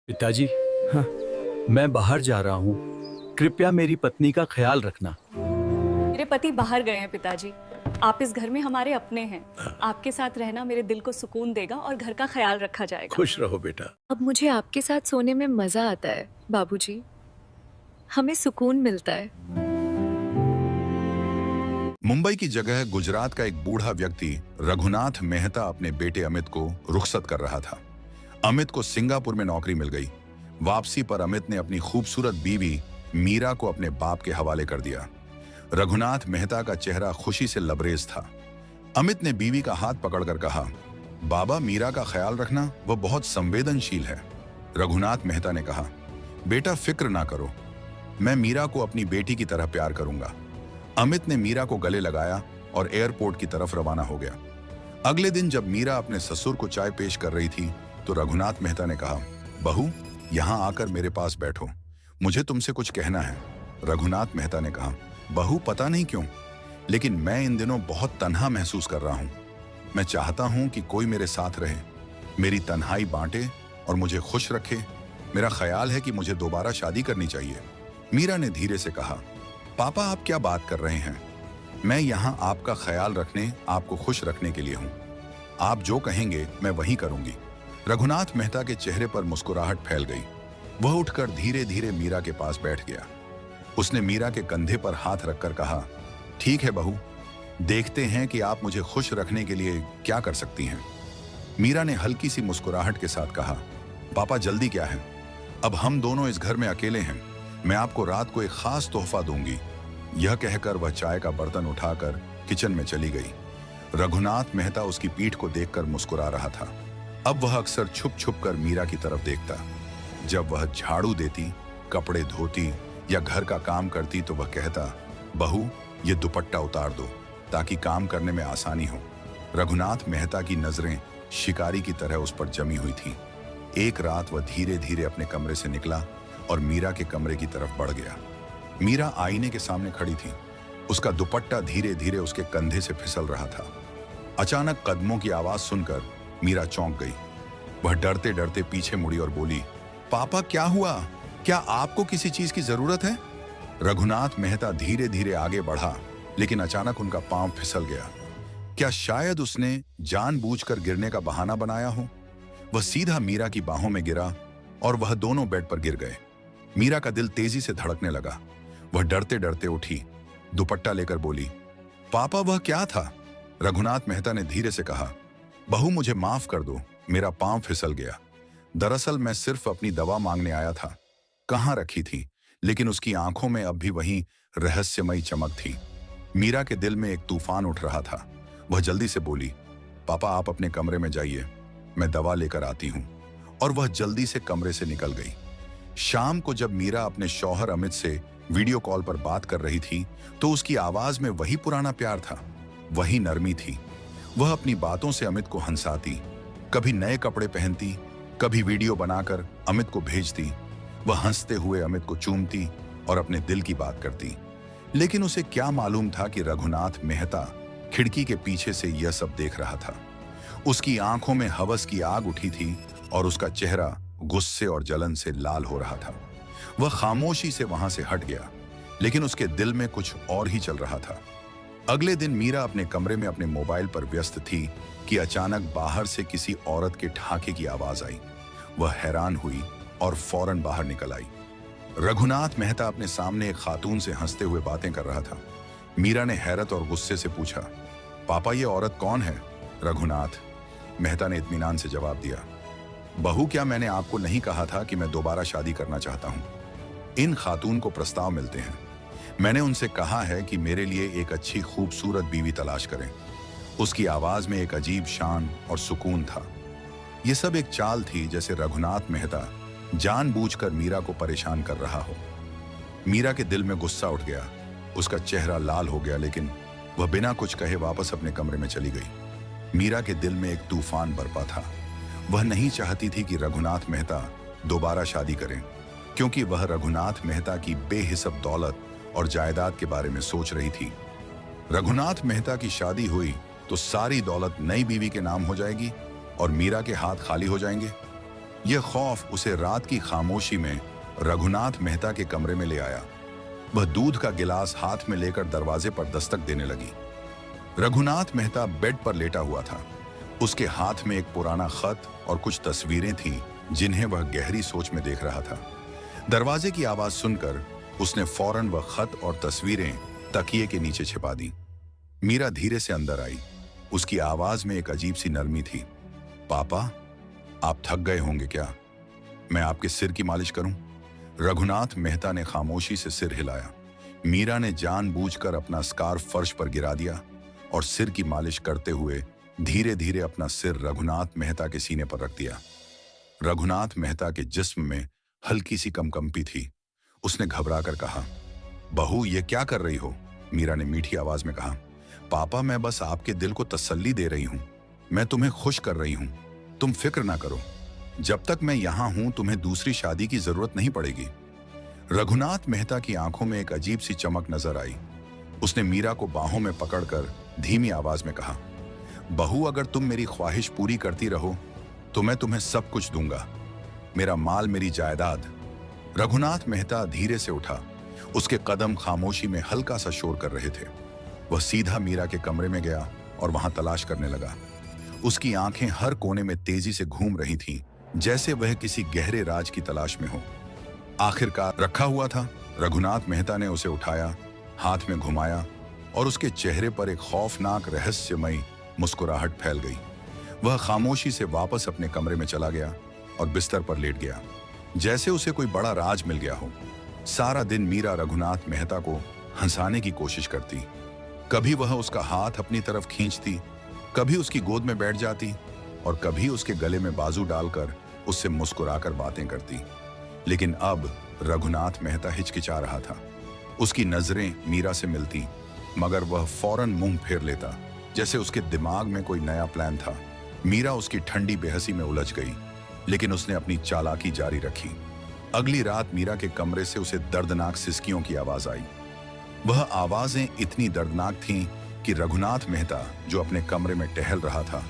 पिताजी, हाँ। मैं बाहर जा रहा हूँ। कृपया मेरी पत्नी का ख्याल रखना। मेरे पति बाहर गए हैं पिताजी। आप इस घर में हमारे अपने हैं। आपके साथ रहना मेरे दिल को सुकून देगा और घर का ख्याल रखा जाएगा। खुश रहो बेटा। अब मुझे आपके साथ सोने में मजा आता है बाबूजी। हमें सुकून मिलता है। मुंबई की जगह गुजरात का एक बूढ़ा व्यक्ति रघुनाथ मेहता अपने बेटे अमित को रुखसत कर रहा था। अमित को सिंगापुर में नौकरी मिल गई। वापसी पर अमित ने अपनी खूबसूरत बीवी मीरा को अपने बाप के हवाले कर दिया। रघुनाथ मेहता का चेहरा खुशी से लबरेज था। अमित ने बीवी का हाथ पकड़कर कहा, बाबा मीरा का ख्याल रखना, वह बहुत संवेदनशील है। रघुनाथ मेहता ने कहा, बेटा फिक्र ना करो, मैं मीरा को अपनी बेटी की तरह प्यार करूंगा। अमित ने मीरा को गले लगाया और एयरपोर्ट की तरफ रवाना हो गया। अगले दिन जब मीरा अपने ससुर को चाय पेश कर रही थी तो रघुनाथ मेहता ने कहा, बहू यहां आकर मेरे पास बैठो, मुझे तुमसे कुछ कहना है। रघुनाथ मेहता ने कहा, बहू पता नहीं क्यों, लेकिन मैं इन दिनों बहुत तन्हा महसूस कर रहा हूं। मैं चाहता हूं कि कोई मेरे साथ रहे, मेरी तन्हाई बांटे और मुझे खुश रखे। मेरा ख्याल है कि मुझे दोबारा शादी करनी चाहिए। मीरा ने धीरे से कहा, पापा आप क्या बात कर रहे हैं? मैं यहाँ आपका ख्याल रखने, आपको खुश रखने के लिए हूँ। आप जो कहेंगे मैं वही करूंगी। रघुनाथ मेहता के चेहरे पर मुस्कुराहट फैल गई। वह उठकर धीरे धीरे मीरा के पास बैठ गया। उसने मीरा के कंधे पर हाथ रखकर कहा, ठीक है बहू, देखते हैं कि आप मुझे खुश रखने के लिए क्या कर सकती हैं। मीरा ने हल्की सी मुस्कुराहट के साथ कहा, पापा जल्दी क्या है, अब हम दोनों इस घर में अकेले हैं। मैं आपको रात को एक खास तोहफा दूंगी। यह कहकर वह चाय का बर्तन उठाकर किचन में चली गई। रघुनाथ मेहता उसकी पीठ को देखकर मुस्कुरा रहा था। अब वह अक्सर छुप छुप कर मीरा की तरफ देखता। जब वह झाड़ू देती, कपड़े धोती या घर का काम करती तो वह कहता, बहू ये दुपट्टा उतार दो ताकि काम करने में आसानी हो। रघुनाथ मेहता की नजरें शिकारी की तरह उस पर जमी हुई थीं। एक रात वह धीरे धीरे अपने कमरे से निकला और मीरा के कमरे की तरफ बढ़ गया। मीरा आईने के सामने खड़ी थी। उसका दुपट्टा धीरे धीरे उसके कंधे से फिसल रहा था। अचानक कदमों की आवाज सुनकर मीरा चौंक गई। वह डरते डरते पीछे मुड़ी और बोली, पापा क्या हुआ? क्या आपको किसी चीज की जरूरत है? रघुनाथ मेहता धीरे धीरे आगे बढ़ा, लेकिन अचानक उनका पांव फिसल गया। क्या शायद उसने जानबूझकर गिरने का बहाना बनाया हो? वह सीधा मीरा की बाहों में गिरा और वह दोनों बेड पर गिर गए। मीरा का दिल तेजी से धड़कने लगा। वह डरते डरते उठी, दुपट्टा लेकर बोली, पापा वह क्या था? रघुनाथ मेहता ने धीरे से कहा, बहू मुझे माफ कर दो, मेरा पांव फिसल गया। दरअसल मैं सिर्फ अपनी दवा मांगने आया था। कहाँ रखी थी? लेकिन उसकी आंखों में अब भी वही रहस्यमयी चमक थी। मीरा के दिल में एक तूफान उठ रहा था। वह जल्दी से बोली, पापा आप अपने कमरे में जाइए, मैं दवा लेकर आती हूँ। और वह जल्दी से कमरे से निकल गई। शाम को जब मीरा अपने शौहर अमित से वीडियो कॉल पर बात कर रही थी तो उसकी आवाज में वही पुराना प्यार था, वही नरमी थी। वह अपनी बातों से अमित को हंसाती, कभी नए कपड़े पहनती, कभी वीडियो बनाकर अमित को भेजती। वह हंसते हुए अमित को चूमती और अपने दिल की बात करती। लेकिन उसे क्या मालूम था कि रघुनाथ मेहता खिड़की के पीछे से यह सब देख रहा था। उसकी आंखों में हवस की आग उठी थी और उसका चेहरा गुस्से और जलन से लाल हो रहा था। वह खामोशी से वहां से हट गया, लेकिन उसके दिल में कुछ और ही चल रहा था। अगले दिन मीरा अपने कमरे में अपने मोबाइल पर व्यस्त थी कि अचानक बाहर से किसी औरत के ठहाके की आवाज आई। वह हैरान हुई और फौरन बाहर निकल आई। रघुनाथ मेहता अपने सामने एक खातून से हंसते हुए बातें कर रहा था। मीरा ने हैरत और गुस्से से पूछा, पापा ये औरत कौन है? रघुनाथ मेहता ने इत्मीनान से जवाब दिया, बहू क्या मैंने आपको नहीं कहा था कि मैं दोबारा शादी करना चाहता हूं? इन खातून को प्रस्ताव मिलते हैं। मैंने उनसे कहा है कि मेरे लिए एक अच्छी खूबसूरत बीवी तलाश करें। उसकी आवाज में एक अजीब शान और सुकून था। यह सब एक चाल थी, जैसे रघुनाथ मेहता जानबूझकर मीरा को परेशान कर रहा हो। मीरा के दिल में गुस्सा उठ गया। उसका चेहरा लाल हो गया, लेकिन वह बिना कुछ कहे वापस अपने कमरे में चली गई। मीरा के दिल में एक तूफान बरपा था। वह नहीं चाहती थी कि रघुनाथ मेहता दोबारा शादी करें, क्योंकि वह रघुनाथ मेहता की बेहिसाब दौलत और जायदाद के बारे में सोच रही थी। रघुनाथ मेहता की शादी हुई तो सारी दौलत नई बीवी के नाम हो जाएगी और मीरा के हाथ खाली हो जाएंगे। यह खौफ उसे रात की खामोशी में रघुनाथ मेहता के कमरे में ले आया। वह दूध का गिलास हाथ में लेकर दरवाजे पर दस्तक देने लगी। रघुनाथ मेहता बेड पर लेटा हुआ था। उसके हाथ में एक पुराना खत और कुछ तस्वीरें थीं जिन्हें वह गहरी सोच में देख रहा था। दरवाजे की आवाज सुनकर उसने फौरन वह खत और तस्वीरें तकिए के नीचे छिपा दी। मीरा धीरे से अंदर आई। उसकी आवाज में एक अजीब सी नरमी थी। पापा, आप थक गए होंगे क्या? मैं आपके सिर की मालिश करूं? रघुनाथ मेहता ने खामोशी से सिर हिलाया। मीरा ने जानबूझकर अपना स्कार्फ फर्श पर गिरा दिया और सिर की मालिश करते हुए धीरे धीरे अपना सिर रघुनाथ मेहता के सीने पर रख दिया। रघुनाथ मेहता के जिस्म में हल्की सी कंपी थी। उसने घबराकर कहा, बहू, ये क्या कर रही हो? मीरा ने मीठी आवाज में कहा, पापा, मैं बस आपके दिल को तसल्ली दे रही हूं। मैं तुम्हें खुश कर रही हूं। तुम फिक्र ना करो। जब तक मैं यहां हूं तुम्हें दूसरी शादी की जरूरत नहीं पड़ेगी। रघुनाथ मेहता की आंखों में एक अजीब सी चमक नजर आई। उसने मीरा को बाहों में पकड़कर धीमी आवाज में कहा, बहू, अगर तुम मेरी ख्वाहिश पूरी करती रहो तो मैं तुम्हें सब कुछ दूंगा, मेरा माल, मेरी जायदाद। रघुनाथ मेहता धीरे से उठा। उसके कदम खामोशी में हल्का सा शोर कर रहे थे। वह सीधा मीरा के कमरे में गया और वहां तलाश करने लगा। उसकी आंखें हर कोने में तेजी से घूम रही थीं, जैसे वह किसी गहरे राज की तलाश में हो। आखिरकार रखा हुआ था। रघुनाथ मेहता ने उसे उठाया, हाथ में घुमाया और उसके चेहरे पर एक खौफनाक रहस्यमयी मुस्कुराहट फैल गई। वह खामोशी से वापस अपने कमरे में चला गया और बिस्तर पर लेट गया, जैसे उसे कोई बड़ा राज मिल गया हो। सारा दिन मीरा रघुनाथ मेहता को हंसाने की कोशिश करती। कभी वह उसका हाथ अपनी तरफ खींचती, कभी उसकी गोद में बैठ जाती और कभी उसके गले में बाजू डालकर उससे मुस्कुराकर बातें करती। लेकिन अब रघुनाथ मेहता हिचकिचा रहा था। उसकी नजरें मीरा से मिलती, मगर वह फौरन मुंह फेर लेता, जैसे उसके दिमाग में कोई नया प्लान था। मीरा उसकी ठंडी बेहसी में उलझ गई, लेकिन उसने अपनी चालाकी जारी रखी। अगली रात मीरा के कमरे से उसे दर्दनाक सिसकियों की आवाज आई। वह आवाजें इतनी दर्दनाक थीं कि रघुनाथ मेहता, जो अपने कमरे में टहल रहा था,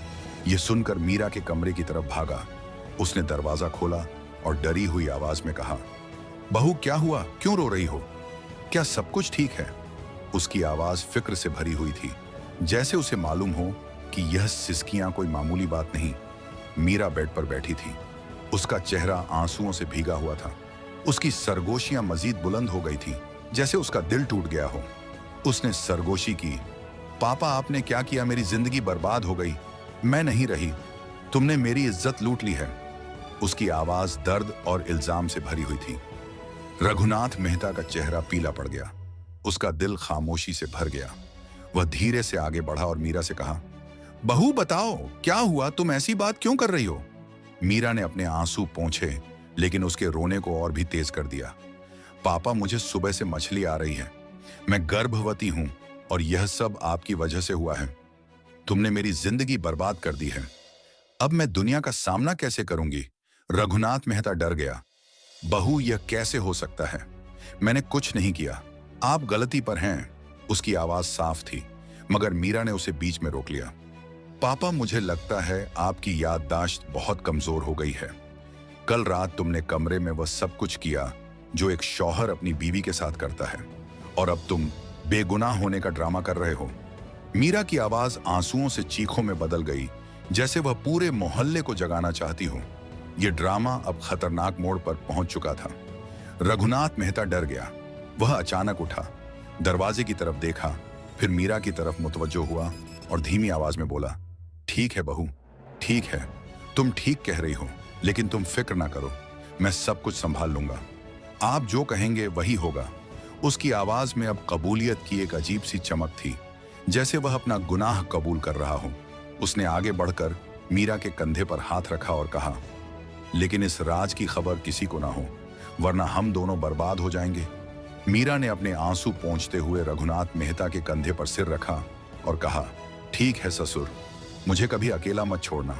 यह सुनकर मीरा के कमरे की तरफ भागा। उसने दरवाजा खोला और डरी हुई आवाज में कहा, बहू, क्या हुआ? क्यों रो रही हो? क्या सब कुछ ठीक है? उसकी आवाज फिक्र से भरी हुई थी, जैसे उसे मालूम हो कि यह सिसकियां कोई मामूली बात नहीं। मीरा बेड पर बैठी थी। उसका चेहरा आंसुओं से भीगा हुआ था। उसकी सरगोशियां मजीद बुलंद हो गई थी, जैसे उसका दिल टूट गया हो। उसने सरगोशी की, पापा, आपने क्या किया? मेरी जिंदगी बर्बाद हो गई। मैं नहीं रही। तुमने मेरी इज्जत लूट ली है। उसकी आवाज दर्द और इल्जाम से भरी हुई थी। रघुनाथ मेहता का चेहरा पीला पड़ गया। उसका दिल खामोशी से भर गया। वह धीरे से आगे बढ़ा और मीरा से कहा, बहू, बताओ, क्या हुआ? तुम ऐसी बात क्यों कर रही हो? मीरा ने अपने आंसू पोंछे, लेकिन उसके रोने को और भी तेज कर दिया। पापा, मुझे सुबह से मछली आ रही है। मैं गर्भवती हूं और यह सब आपकी वजह से हुआ है। तुमने मेरी जिंदगी बर्बाद कर दी है। अब मैं दुनिया का सामना कैसे करूंगी? रघुनाथ मेहता डर गया। बहू, यह कैसे हो सकता है? मैंने कुछ नहीं किया। आप गलती पर हैं। उसकी आवाज साफ थी, मगर मीरा ने उसे बीच में रोक लिया। पापा, मुझे लगता है आपकी याददाश्त बहुत कमजोर हो गई है। कल रात तुमने कमरे में वह सब कुछ किया जो एक शौहर अपनी बीवी के साथ करता है, और अब तुम बेगुनाह होने का ड्रामा कर रहे हो। मीरा की आवाज आंसुओं से चीखों में बदल गई, जैसे वह पूरे मोहल्ले को जगाना चाहती हो। यह ड्रामा अब खतरनाक मोड़ पर पहुंच चुका था। रघुनाथ मेहता डर गया। वह अचानक उठा, दरवाजे की तरफ देखा, फिर मीरा की तरफ मुतवज्जो हुआ और धीमी आवाज में बोला, ठीक है बहू, ठीक है। तुम ठीक कह रही हो, लेकिन तुम फिक्र ना करो। मैं सब कुछ संभाल लूंगा। आप जो कहेंगे वही होगा। उसकी आवाज में अब कबूलियत की एक अजीब सी चमक थी, जैसे वह अपना गुनाह कबूल कर रहा हो। उसने आगे बढ़कर मीरा के कंधे पर हाथ रखा और कहा, लेकिन इस राज की खबर किसी को ना हो, वरना हम दोनों बर्बाद हो जाएंगे। मीरा ने अपने आंसू पोंछते हुए रघुनाथ मेहता के कंधे पर सिर रखा और कहा, ठीक है ससुर, मुझे कभी अकेला मत छोड़ना।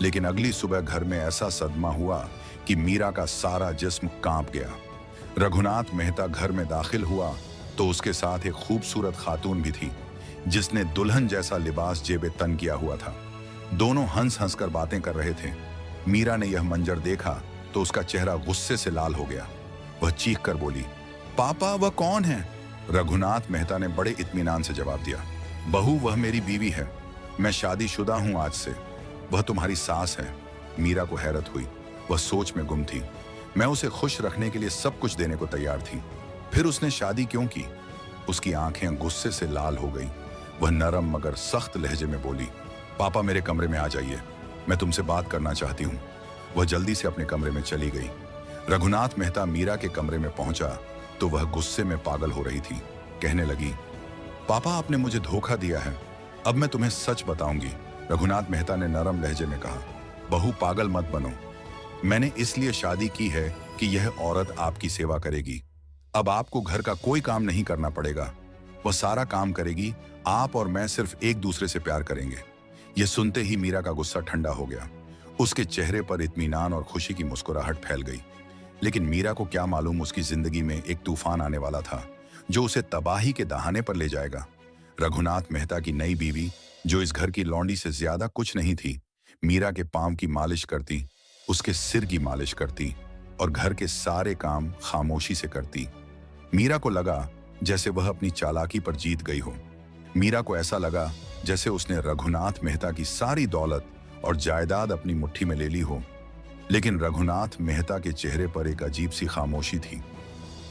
लेकिन अगली सुबह घर में ऐसा सदमा हुआ कि मीरा का सारा जिस्म कांप गया। रघुनाथ मेहता घर में दाखिल हुआ तो उसके साथ एक खूबसूरत खातून भी थी, जिसने दुल्हन जैसा लिबास जेबे तन किया हुआ था। दोनों हंस हंस कर बातें कर रहे थे। मीरा ने यह मंजर देखा तो उसका चेहरा गुस्से से लाल हो गया। वह चीख कर बोली, पापा वह कौन है? रघुनाथ मेहता ने बड़े इत्मीनान से जवाब दिया, बहू वह मेरी बीवी है, मैं शादीशुदा हूं आज से, वह तुम्हारी सास है। मीरा को हैरत हुई, वह सोच में गुम थी। मैं उसे खुश रखने के लिए सब कुछ देने को तैयार थी, फिर उसने शादी क्यों की? उसकी आंखें गुस्से से लाल हो गईं। वह नरम मगर सख्त लहजे में बोली, पापा मेरे कमरे में आ जाइए, मैं तुमसे बात करना चाहती हूँ। वह जल्दी से अपने कमरे में चली गई। रघुनाथ मेहता मीरा के कमरे में पहुंचा तो वह गुस्से में पागल हो रही थी। कहने लगी, पापा आपने मुझे धोखा दिया है, अब मैं तुम्हें सच बताऊंगी। रघुनाथ मेहता ने नरम लहजे में कहा, बहू पागल मत बनो, मैंने इसलिए शादी की है कि यह औरत आपकी सेवा करेगी। अब आपको घर का कोई काम नहीं करना पड़ेगा, वह सारा काम करेगी, आप और मैं सिर्फ एक दूसरे से प्यार करेंगे। यह सुनते ही मीरा का गुस्सा ठंडा हो गया। उसके चेहरे पर इत्मीनान और खुशी की मुस्कुराहट फैल गई। लेकिन मीरा को क्या मालूम उसकी जिंदगी में एक तूफान आने वाला था जो उसे तबाही के दहाने पर ले जाएगा। रघुनाथ मेहता की नई बीवी, जो इस घर की लौंडी से ज्यादा कुछ नहीं थी, मीरा के पांव की मालिश करती, उसके सिर की मालिश करती और घर के सारे काम खामोशी से करती। मीरा को लगा जैसे वह अपनी चालाकी पर जीत गई हो। मीरा को ऐसा लगा जैसे उसने रघुनाथ मेहता की सारी दौलत और जायदाद अपनी मुट्ठी में ले ली हो। लेकिन रघुनाथ मेहता के चेहरे पर एक अजीब सी खामोशी थी।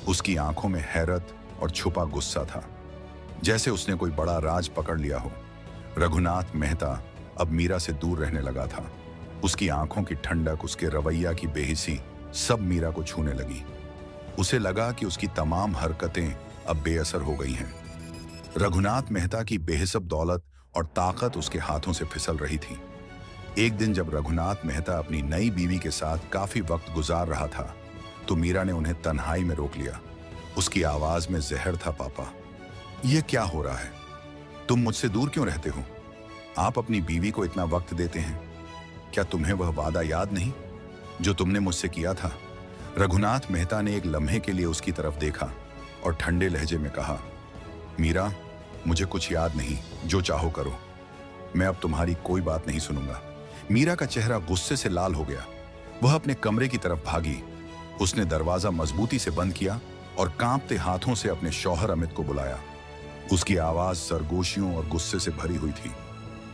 उसकी आंखों में हैरत और छुपा गुस्सा था, जैसे उसने कोई बड़ा राज पकड़ लिया हो। रघुनाथ मेहता अब मीरा से दूर रहने लगा था। उसकी आंखों की ठंडक, उसके रवैया की बेहिसी सब मीरा को छूने लगी। उसे लगा कि उसकी तमाम हरकतें अब बेअसर हो गई हैं। रघुनाथ मेहता की बेहिसाब दौलत और ताकत उसके हाथों से फिसल रही थी। एक दिन जब रघुनाथ मेहता अपनी नई बीवी के साथ काफी वक्त गुजार रहा था तो मीरा ने उन्हें तन्हाई में रोक लिया। उसकी आवाज में जहर था, पापा यह क्या हो रहा है? तुम मुझसे दूर क्यों रहते हो? आप अपनी बीवी को इतना वक्त देते हैं, क्या तुम्हें वह वादा याद नहीं जो तुमने मुझसे किया था? रघुनाथ मेहता ने एक लम्हे के लिए उसकी तरफ देखा और ठंडे लहजे में कहा, मीरा मुझे कुछ याद नहीं, जो चाहो करो, मैं अब तुम्हारी कोई बात नहीं सुनूंगा। मीरा का चेहरा गुस्से से लाल हो गया। वह अपने कमरे की तरफ भागी। उसने दरवाजा मजबूती से बंद किया और कांपते हाथों से अपने शौहर अमित को बुलाया। उसकी आवाज सरगोशियों और गुस्से से भरी हुई थी।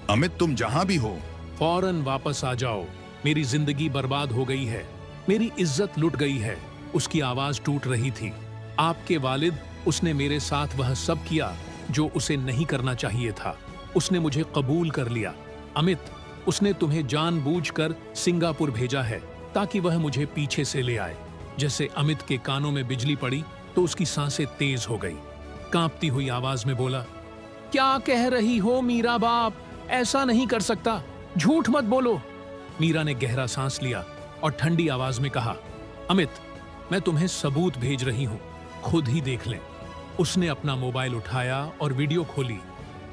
अमित, तुम जहां भी हो फौरन वापस आ जाओ, मेरी जिंदगी बर्बाद हो गई है, मेरी इज्जत लुट गई है। उसकी आवाज टूट रही थी। आपके वालिद, उसने मेरे साथ वह सब किया जो उसे नहीं करना चाहिए था। उसने मुझे कबूल कर लिया। अमित, उसने तुम्हें जानबूझकर सिंगापुर भेजा है ताकि वह मुझे पीछे से ले आए। जैसे अमित के कानों में बिजली पड़ी तो उसकी सांसें तेज हो गई। कांपती हुई आवाज में बोला, क्या कह रही हो मीरा बाप? ऐसा नहीं कर सकता, झूठ मत बोलो। मीरा ने गहरा सांस लिया और ठंडी आवाज में कहा, अमित, मैं तुम्हें सबूत भेज रही हूं, खुद ही देख लें। उसने अपना मोबाइल उठाया और वीडियो खोली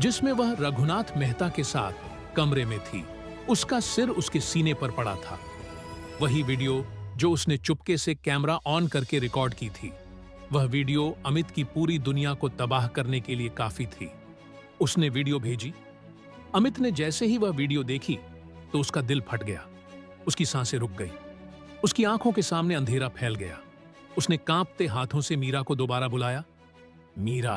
जिसमें वह रघुनाथ मेहता के साथ कमरे में थी। उसका सिर उसके सीने पर पड़ा था। वही वीडियो जो उसने चुपके से कैमरा ऑन करके रिकॉर्ड की थी। वह वीडियो अमित की पूरी दुनिया को तबाह करने के लिए काफी थी। उसने वीडियो भेजी। अमित ने जैसे ही वह वीडियो देखी तो उसका दिल फट गया। उसकी सांसें रुक गई। उसकी आंखों के सामने अंधेरा फैल गया। उसने कांपते हाथों से मीरा को दोबारा बुलाया। मीरा,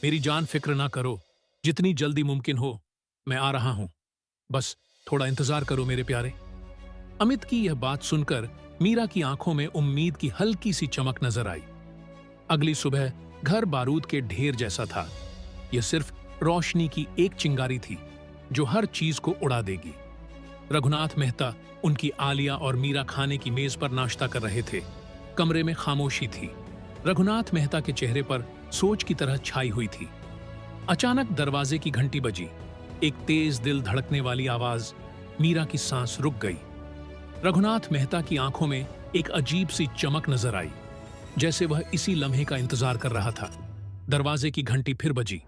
मेरी जान, फिक्र ना करो, जितनी जल्दी मुमकिन हो मैं आ रहा हूं, बस थोड़ा इंतजार करो मेरे प्यारे। अमित की यह बात सुनकर मीरा की आंखों में उम्मीद की हल्की सी चमक नजर आई। अगली सुबह घर बारूद के ढेर जैसा था। यह सिर्फ रोशनी की एक चिंगारी थी जो हर चीज को उड़ा देगी। रघुनाथ मेहता, उनकी आलिया और मीरा खाने की मेज पर नाश्ता कर रहे थे। कमरे में खामोशी थी। रघुनाथ मेहता के चेहरे पर सोच की तरह छाई हुई थी। अचानक दरवाजे की घंटी बजी। एक तेज दिल धड़कने वाली आवाज। मीरा की सांस रुक गई। रघुनाथ मेहता की आंखों में एक अजीब सी चमक नजर आई, जैसे वह इसी लम्हे का इंतजार कर रहा था। दरवाजे की घंटी फिर बजी।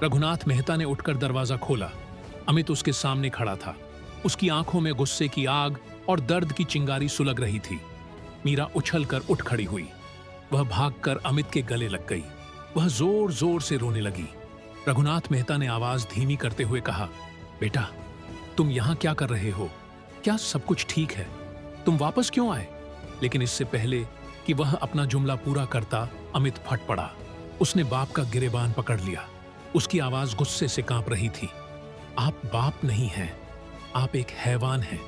रघुनाथ मेहता ने उठकर दरवाजा खोला। अमित उसके सामने खड़ा था। उसकी आंखों में गुस्से की आग और दर्द की चिंगारी सुलग रही थी। मीरा उछलकर उठ खड़ी हुई। वह भागकर अमित के गले लग गई। वह जोर जोर से रोने लगी। रघुनाथ मेहता ने आवाज धीमी करते हुए कहा, बेटा, तुम यहां क्या कर रहे हो? क्या सब कुछ ठीक है? तुम वापस क्यों आए? लेकिन इससे पहले कि वह अपना जुमला पूरा करता, अमित फट पड़ा। उसने बाप का गिरेबान पकड़ लिया। उसकी आवाज गुस्से से कांप रही थी। आप बाप नहीं हैं, आप एक हैवान हैं।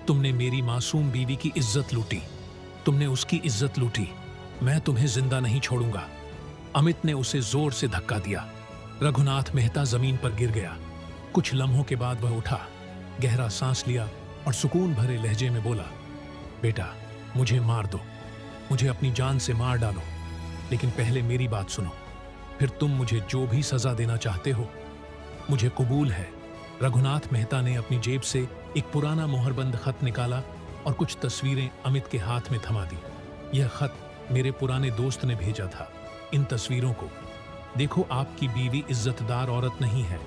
तुमने मेरी मासूम बीवी की इज्जत लूटी, तुमने उसकी इज्जत लूटी। मैं तुम्हें जिंदा नहीं छोड़ूंगा। अमित ने उसे जोर से धक्का दिया। रघुनाथ मेहता जमीन पर गिर गया। कुछ लम्हों के बाद वह उठा, गहरा सांस लिया और सुकून भरे लहजे में बोला, बेटा मुझे मार दो, मुझे अपनी जान से मार डालो, लेकिन पहले मेरी बात सुनो। फिर तुम मुझे जो भी सजा देना चाहते हो मुझे कबूल है। रघुनाथ मेहता ने अपनी जेब से एक पुराना मोहरबंद खत निकाला और कुछ तस्वीरें अमित के हाथ में थमा दी। यह खत मेरे पुराने दोस्त ने भेजा था। इन तस्वीरों को देखो, आपकी बीवी इज्जतदार औरत नहीं है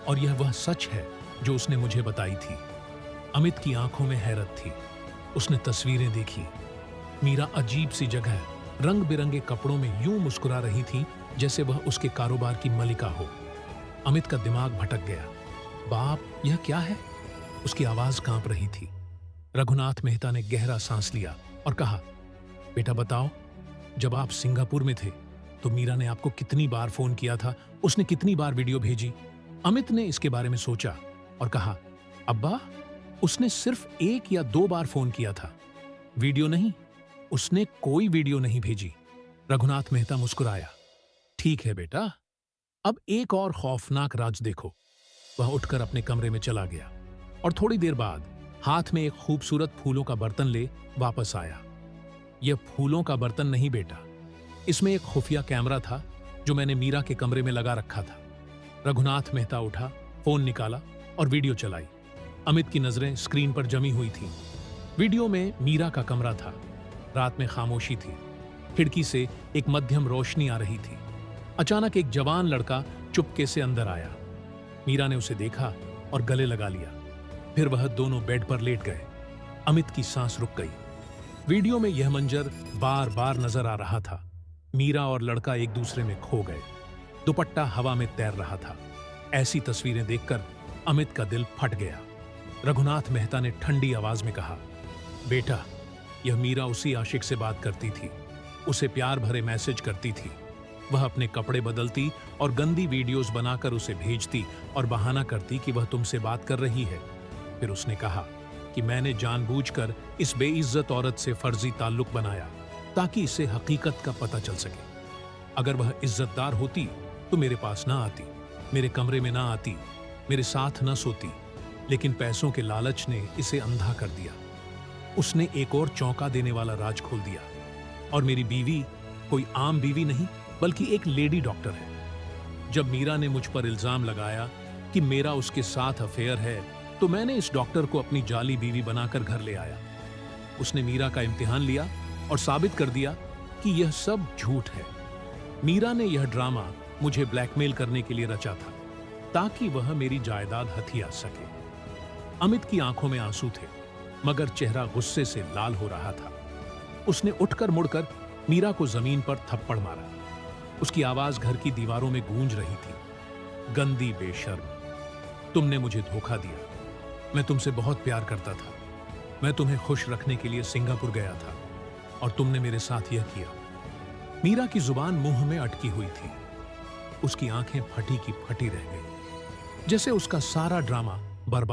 और यह वह सच है जो उसने मुझे बताई थी। अमित की आंखों में हैरत थी। उसने तस्वीरें देखी। मीरा अजीब सी जगह रंग बिरंगे कपड़ों में यूं मुस्कुरा रही थी जैसे वह उसके कारोबार की मलिका हो। अमित का दिमाग भटक गया। बाप, यह क्या है? उसकी आवाज कांप रही थी। रघुनाथ मेहता ने गहरा सांस लिया और कहा, बेटा बताओ, जब आप सिंगापुर में थे तो मीरा ने आपको कितनी बार फोन किया था? उसने कितनी बार वीडियो भेजी? अमित ने इसके बारे में सोचा और कहा, अब्बा, उसने सिर्फ 1 या 2 बार फोन किया था, वीडियो नहीं। उसने कोई वीडियो नहीं भेजी। रघुनाथ मेहता मुस्कुराया। ठीक है बेटा, अब एक और खौफनाक राज देखो। वह उठकर अपने कमरे में चला गया और थोड़ी देर बाद हाथ में एक खूबसूरत फूलों का बर्तन ले वापस आया। यह फूलों का बर्तन नहीं बेटा, इसमें एक खुफिया कैमरा था जो मैंने मीरा के कमरे में लगा रखा था। रघुनाथ मेहता उठा, फोन निकाला और वीडियो चलाई। अमित की नजरें स्क्रीन पर जमी हुई थीं। वीडियो में मीरा का कमरा था। रात में खामोशी थी। खिड़की से एक मध्यम रोशनी आ रही थी। अचानक एक जवान लड़का चुपके से अंदर आया। मीरा ने उसे देखा और गले लगा लिया। फिर वह दोनों बेड पर लेट गए। अमित की सांस रुक गई। वीडियो में यह मंजर बार बार नजर आ रहा था। मीरा और लड़का एक दूसरे में खो गए। दुपट्टा हवा में तैर रहा था। ऐसी तस्वीरें देखकर अमित का दिल फट गया। रघुनाथ मेहता ने ठंडी आवाज में कहा, बेटा, यह मीरा उसी आशिक से बात करती थी, उसे प्यार भरे मैसेज करती थी। वह अपने कपड़े बदलती और गंदी वीडियोस बनाकर उसे भेजती और बहाना करती कि वह तुमसे बात कर रही है। फिर उसने कहा कि मैंने जानबूझकर इस बेइज्जत औरत से फर्जी ताल्लुक बनाया ताकि इसे हकीकत का पता चल सके। अगर वह इज्जतदार होती तो मेरे पास ना आती, मेरे कमरे में ना आती, मेरे साथ न सोती, लेकिन पैसों के लालच ने इसे अंधा कर दिया। उसने एक और चौंका देने वाला राज खोल दिया। और मेरी बीवी कोई आम बीवी नहीं बल्कि एक लेडी डॉक्टर है। जब मीरा ने मुझ पर इल्जाम लगाया कि मेरा उसके साथ अफेयर है तो मैंने इस डॉक्टर को अपनी जाली बीवी बनाकर घर ले आया। उसने मीरा का इम्तिहान लिया और साबित कर दिया कि यह सब झूठ है। मीरा ने यह ड्रामा मुझे ब्लैकमेल करने के लिए रचा था ताकि वह मेरी जायदाद हथिया सके। अमित की आंखों में आंसू थे मगर चेहरा गुस्से से लाल हो रहा था। उसने उठकर मुड़कर मीरा को जमीन पर थप्पड़ मारा। उसकी आवाज घर की दीवारों में गूंज रही थी, गंदी बेशर्म, तुमने मुझे धोखा दिया। मैं तुमसे बहुत प्यार करता था। मैं तुम्हें खुश रखने के लिए सिंगापुर गया था और तुमने मेरे साथ यह किया। मीरा की जुबान मुंह में अटकी हुई थी। उसकी आंखें फटी की फटी रह गई, जैसे उसका सारा ड्रामा बर्बाद